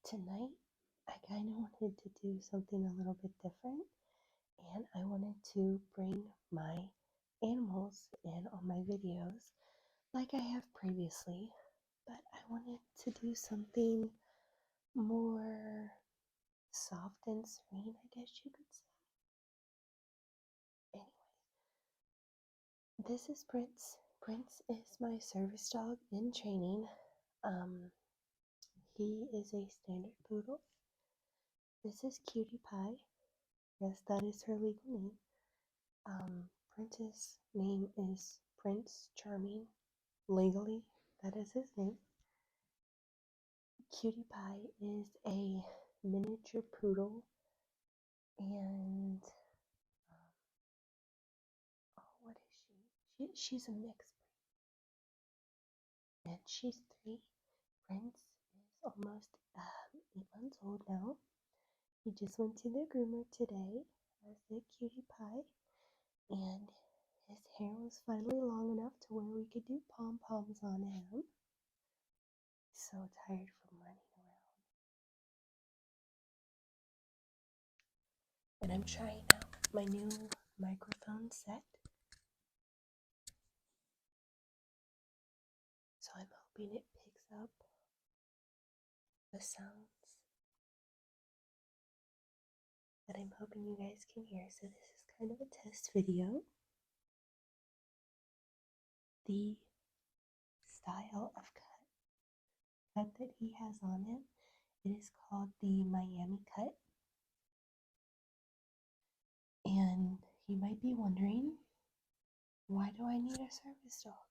Tonight, I kind of wanted to do something a little bit different, and I wanted to bring my animals in on my videos like I have previously, but I wanted to do something more soft and serene, I guess you could say. Anyway, this is Prince. Prince is my service dog in training. Um, he is a standard poodle. This is Cutie Pie. Yes, that is her legal name. Prince's name is Prince Charming. Legally, that is his name. Cutie Pie is a miniature poodle, and what is she's a mixed breed, and she's 3. Prince is almost 8 months old now. He just went to the groomer today as a Cutie Pie, and his hair was finally long enough to where we could do pom-poms on him. So tired from running around. And I'm trying out my new microphone set. So I'm hoping it picks up the sounds that I'm hoping you guys can hear. So this is kind of a test video. The style of cut that he has on him, it is called the Miami cut. And you might be wondering, why do I need a service dog?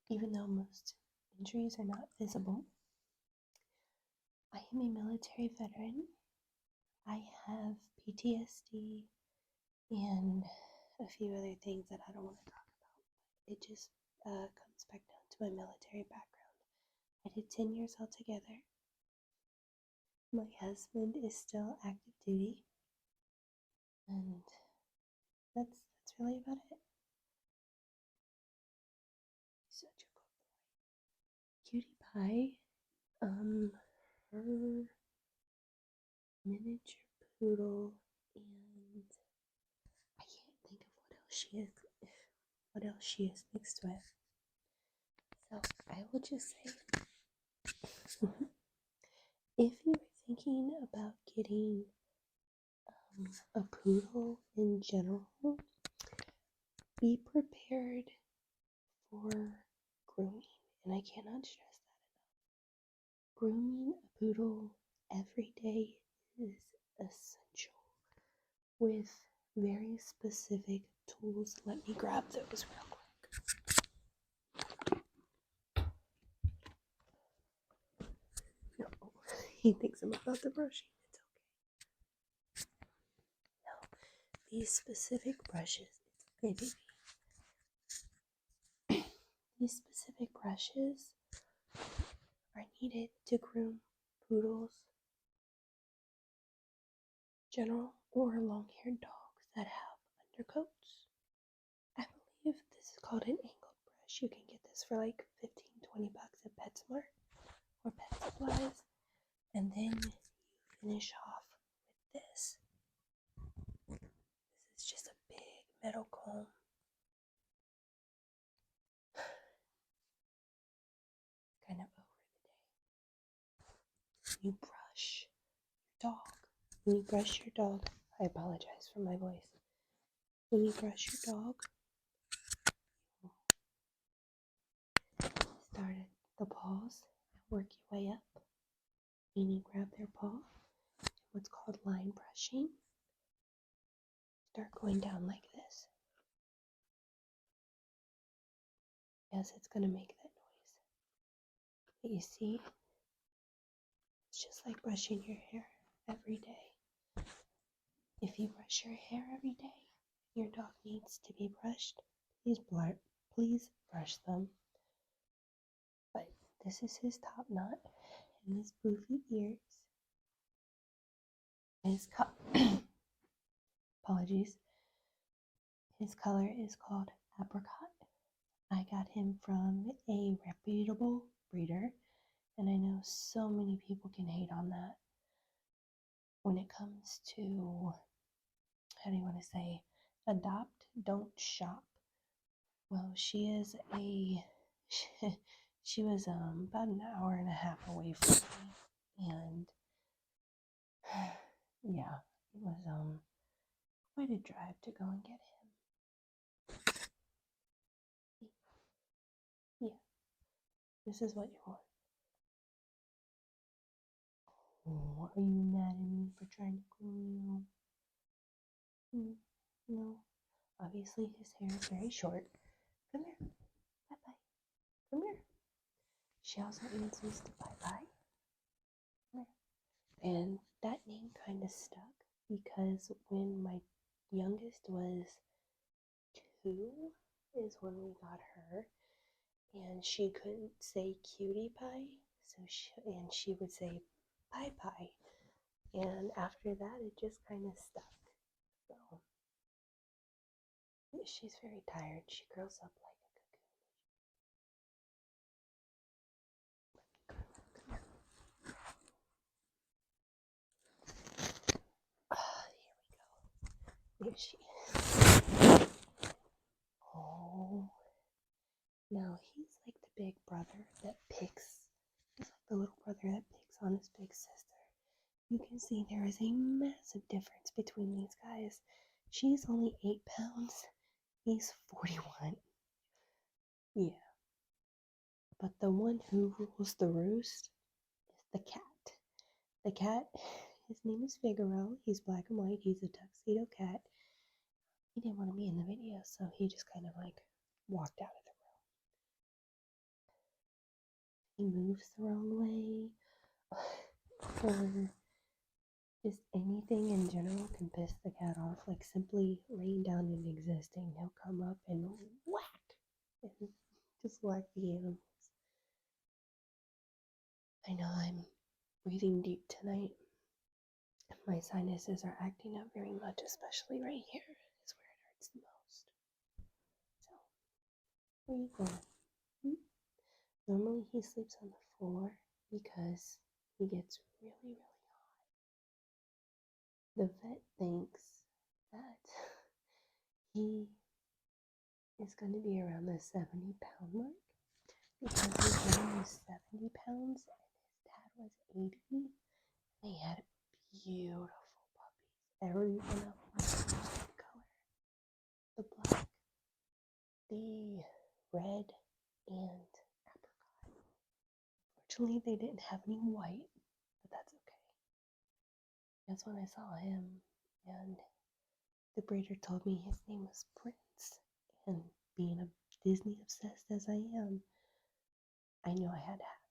Even though most injuries are not visible. I am a military veteran. I have PTSD and a few other things that I don't want to talk about. It just comes back down to my military background. I did 10 years altogether. My husband is still active duty, and that's really about it. Such a good boy. Cutie Pie, her miniature poodle, and I can't think of what else she is mixed with. So I will just say, if you were thinking about getting a poodle in general, be prepared for grooming, and I cannot stress that enough. Grooming a poodle every day is essential with very specific tools. Let me grab those real quick. No, he thinks I'm about the brushing. It's okay. No, these specific brushes. It's okay, baby. These specific brushes are needed to groom poodles, general or long-haired dogs that have undercoats. I believe this is called an angled brush. You can get this for like 15-20 bucks at PetSmart or Pet Supplies, and then you finish off with this. This is just a big metal comb. Kind of over the day. You brush your dog. When you brush your dog, I apologize for my voice. When you brush your dog, start at the paws and work your way up. Meaning grab their paw, what's called line brushing. Start going down like this. Yes, it's going to make that noise. But you see, it's just like brushing your hair every day. If you brush your hair every day, your dog needs to be brushed, please brush them. But this is his top knot and his poofy ears. His apologies. His color is called apricot. I got him from a reputable breeder, And I know so many people can hate on that when it comes to, how do you want to say, adopt, don't shop. Well, she is a, she was about an hour and a half away from me. And yeah, it was quite a drive to go and get him. Yeah, this is what you want. Oh, are you mad at me for trying to groom you? No. Obviously, his hair is very short. Come here. Bye bye. Come here. She also needs us to bye bye. Come here. And that name kind of stuck because when my youngest was 2 is when we got her, and she couldn't say cutie pie, so she would say pie pie, and after that it just kind of stuck. So she's very tired. She grows up like a cocoon. Here we go. There she is. Oh, now he's like the big brother that picks. He's like the little brother that picks on his big sister. You can see there is a massive difference between these guys. She's only 8 pounds. He's 41. Yeah. But the one who rules the roost is the cat. The cat, his name is Figaro. He's black and white. He's a tuxedo cat. He didn't want to be in the video, so he just kind of like walked out of the room. He moves the wrong way, or just anything in general can piss the cat off. Like simply laying down and existing, he'll come up and whack, and just whack the animals. I know I'm breathing deep tonight. My sinuses are acting up very much, especially right here is where it hurts the most. So, where you going? Normally he sleeps on the floor because he gets really, really hot. The vet thinks that he is going to be around the 70-pound mark because his mom was 70 pounds and his dad was 80. They had beautiful puppies. Every one of them was the color. The black, the red, and apricot. Fortunately, they didn't have any white, but that's okay. That's when I saw him, and the breeder told me his name was Prince. And being a Disney obsessed as I am, I knew I had to have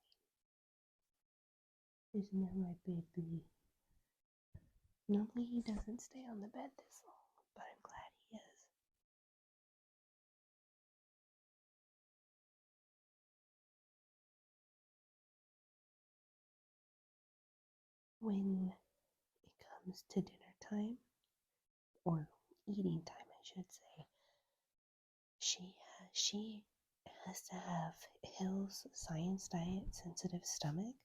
him. Isn't that right, baby? Normally he doesn't stay on the bed this long, but I'm glad he is. When it comes to dinner time, or eating time, I should say, she has to have Hill's Science Diet sensitive stomach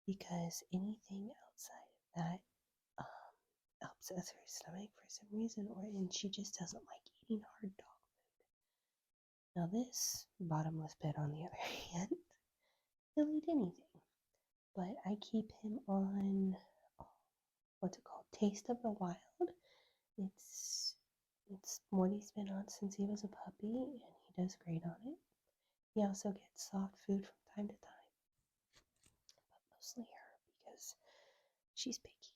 because anything outside of that upsets her stomach for some reason, and she just doesn't like eating hard dog food. Now this bottomless pit, on the other hand, he'll eat anything, but I keep him on what's it called, Taste of the Wild. It's what he's been on since he was a puppy, and he does great on it. He also gets soft food from time to time, but mostly her because she's picky.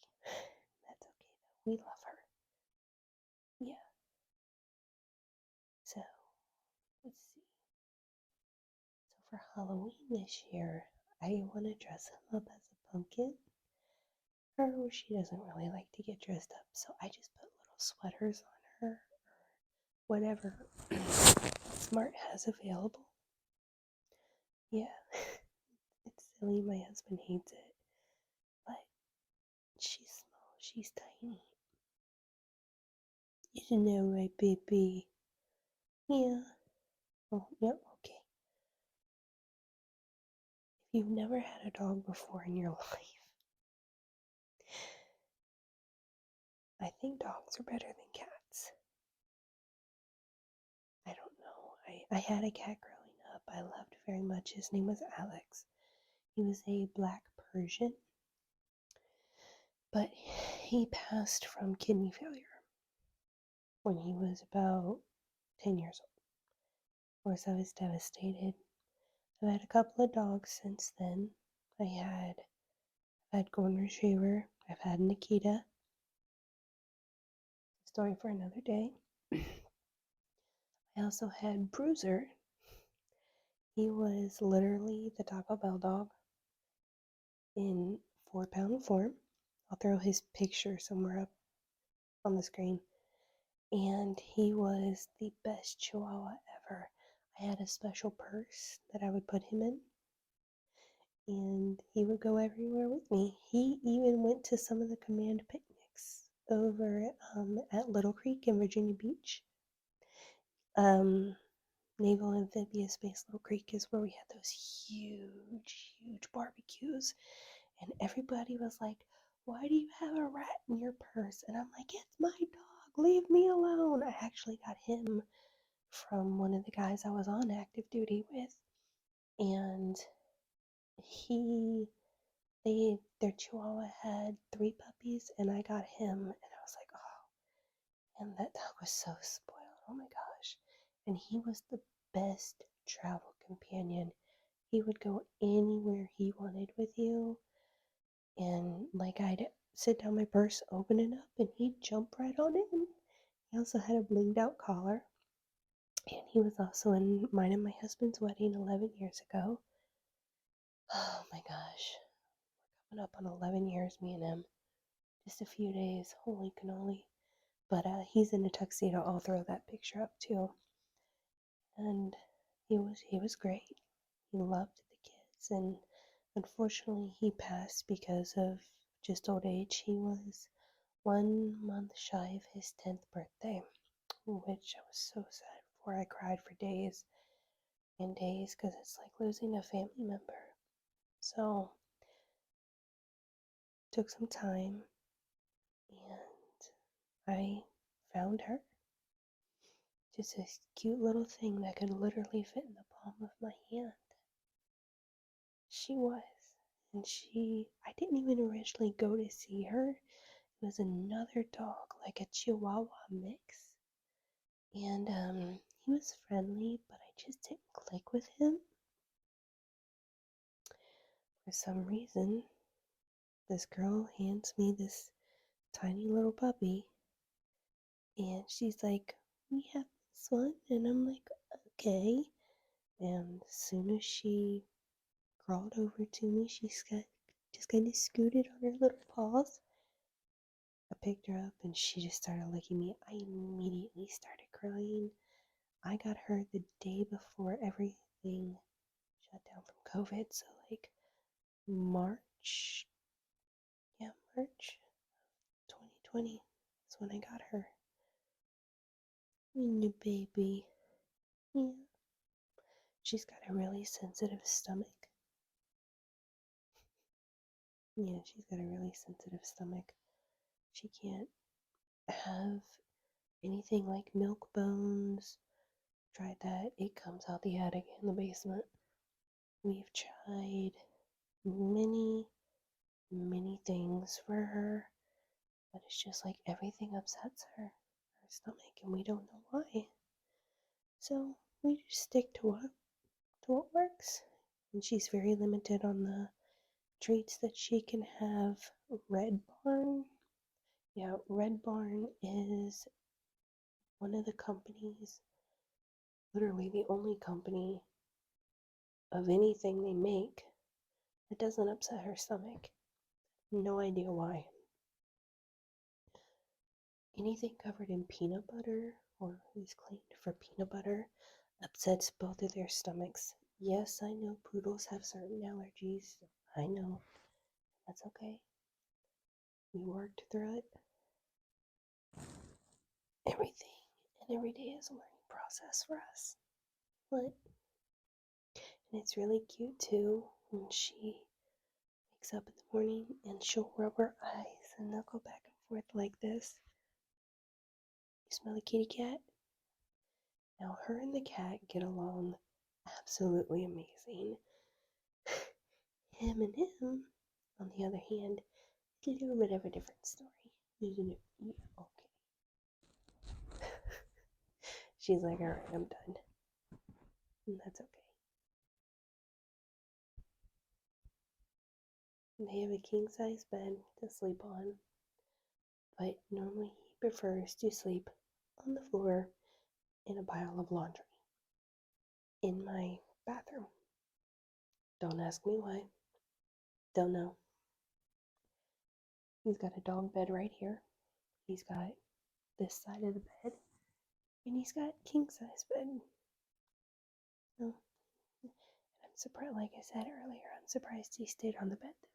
That's okay though. We love her. Yeah. So let's see. So for Halloween this year, I want to dress him up as a pumpkin. Her, she doesn't really like to get dressed up, so I just put little sweaters on her or whatever Smart has available. Yeah, it's silly. My husband hates it, but she's small. She's tiny. You know, right, baby? Yeah. Oh, yeah. Okay. you've never had a dog before in your life, I think dogs are better than cats. I don't know. I had a cat growing up I loved very much. His name was Alex. He was a black Persian, but he passed from kidney failure when he was about 10 years old. Of course, I was devastated. I've had a couple of dogs since then. I've had Golden Retriever. I've had Nikita. Story for another day. I also had Bruiser. He was literally the Taco Bell dog in 4-pound form. I'll throw his picture somewhere up on the screen. And he was the best Chihuahua ever. I had a special purse that I would put him in, and he would go everywhere with me. He even went to some of the command picnics over at Little Creek in Virginia Beach. Naval Amphibious Base Little Creek is where we had those huge barbecues, and everybody was like, "Why do you have a rat in your purse?" And I'm like, "It's my dog, leave me alone." I actually got him from one of the guys I was on active duty with, and he their Chihuahua had 3 puppies, and I got him, and I was like, "Oh," and that dog was so spoiled. Oh my gosh. And he was the best travel companion. He would go anywhere he wanted with you. And like I'd sit down my purse, open it up, and he'd jump right on in. He also had a blinged out collar. And he was also in mine and my husband's wedding 11 years ago. Oh my gosh. We're coming up on 11 years, me and him. Just a few days. Holy cannoli. But he's in a tuxedo. I'll throw that picture up too. And he was great. He loved the kids, and unfortunately he passed because of just old age. He was 1 month shy of his 10th birthday, which I was so sad for. I cried for days and days because it's like losing a family member. So took some time, and I found her. Just this cute little thing that could literally fit in the palm of my hand. She was. And I didn't even originally go to see her. It was another dog, like a Chihuahua mix. And he was friendly, but I just didn't click with him. For some reason, this girl hands me this tiny little puppy, and she's like, "We have this one," and I'm like, "Okay." And as soon as she crawled over to me, just kind of scooted on her little paws. I picked her up and she just started licking me. I immediately started crying. I got her the day before everything shut down from COVID. So, like March, yeah, March 2020 is when I got her. New baby. Yeah. She's got a really sensitive stomach. Yeah, she's got a really sensitive stomach. She can't have anything like milk bones. Tried that. It comes out the attic in the basement. We've tried many things for her, but it's just like everything upsets her stomach, and we don't know why. So we just stick to what works. And she's very limited on the treats that she can have. Red Barn. Yeah, Red Barn is one of the companies, literally the only company of anything they make that doesn't upset her stomach. No idea why. Anything covered in peanut butter or is cleaned for peanut butter upsets both of their stomachs. Yes, I know poodles have certain allergies. I know. That's okay. We worked through it. Everything and every day is a learning process for us. But and it's really cute too. And she wakes up in the morning and she'll rub her eyes and they'll go back and forth like this. You smell the kitty cat? Now, her and the cat get along absolutely amazing. Him and him, on the other hand, is a little bit of a different story. Isn't it? Yeah, okay. She's like, alright, I'm done. And that's okay. They have a king size bed to sleep on, but normally he prefers to sleep on the floor in a pile of laundry in my bathroom. Don't ask me why. Don't know. He's got a dog bed right here. He's got this side of the bed, and he's got king size bed. No, I'm surprised. Like I said earlier, I'm surprised he stayed on the bed this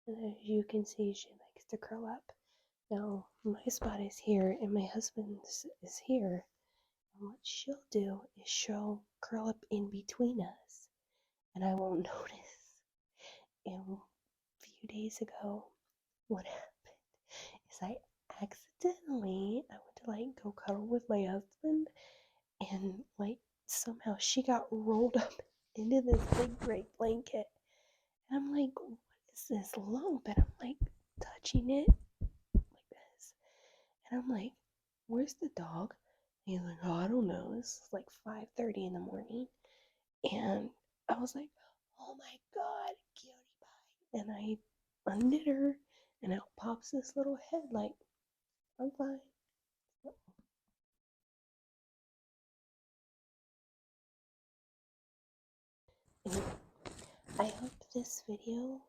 long. And as you can see, she likes to curl up. Now my spot is here, and my husband's is here. And what she'll do is she'll curl up in between us, and I won't notice. And a few days ago, what happened is I accidentally I went to like go cuddle with my husband, and like somehow she got rolled up into this big great blanket. And I'm like, what is this lump? And I'm like touching it like this. And I'm like, where's the dog? And he's like, oh, I don't know. This is like 5:30 in the morning. And I was like, oh my god, cutie pie. And I undid her, and out pops this little head like, I'm fine. And I hope this video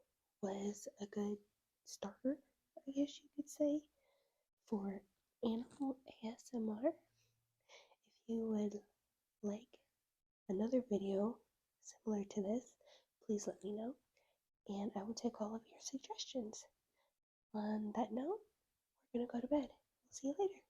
was a good starter, I guess you could say, for animal ASMR. If you would like another video similar to this, please let me know, and I will take all of your suggestions. On that note, we're gonna go to bed. We'll see you later.